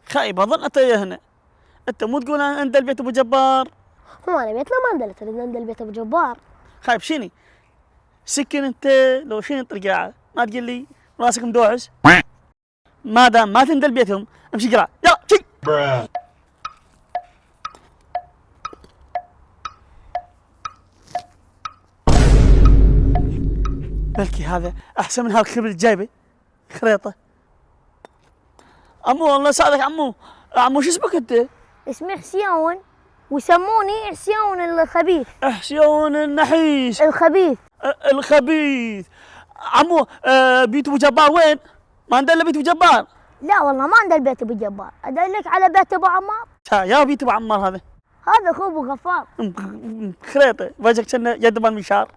خايب اظن انت هنا. انت مو تقول انا عند البيت ابو جبار؟ هو انا بيتنا ما اندلت عند البيت ابو جبار. خايب شني؟ سكن انت لو شنو الطرقاعه ما تقول لي راسك مدوعس. ما دام ما تندل بيتهم امشي قرا يلا شي. بلكي هذا احسن من هالخبز اللي جايبه خريطه. عمو الله يساعدك عمو. عمو شو اسمك انت؟ اسمي حسيون ويسموني حسيون الخبيث. حسيون النحيس. الخبيث. الخبيث. عمو بيت ابو جبار وين؟ ما عنده الا بيت ابو جبار. لا والله ما عند البيت ابو جبار، ادلك على بيت ابو عمار. يا بيت ابو عمار هذا. هذا اخو ابو غفار. خريطه وجهك كأنه يد بالمنشار.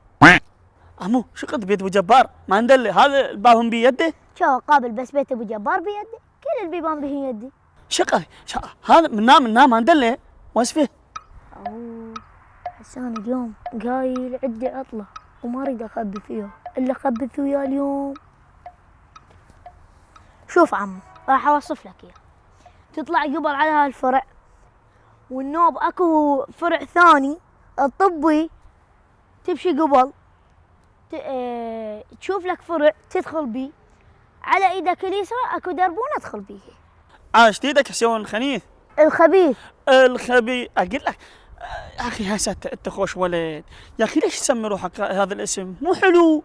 عمو شو قد بيت ابو جبار؟ ما عنده الا هذا الباب بيده. شو قابل بس بيت ابو جبار بيدي، كل البيبان به يدي. شقه هذا من نام عنده الا واسفه. اوه حسان اليوم قايل عندي عطله وما اريد اخبي فيها الا خبث وياه اليوم. شوف عمو راح اوصف لك اياه. تطلع قبل على هالفرع والنوب اكو فرع ثاني الطبي، تمشي قبل تشوف لك فرع تدخل بيه، على ايدك اليسرى اكو دربون ادخل بيه. عاش ايدك حسين الخنيث. الخبيث. الخبيث اقول لك. يا اخي هسه انت خوش ولد، يا اخي ليش تسمي روحك هذا الاسم؟ مو حلو.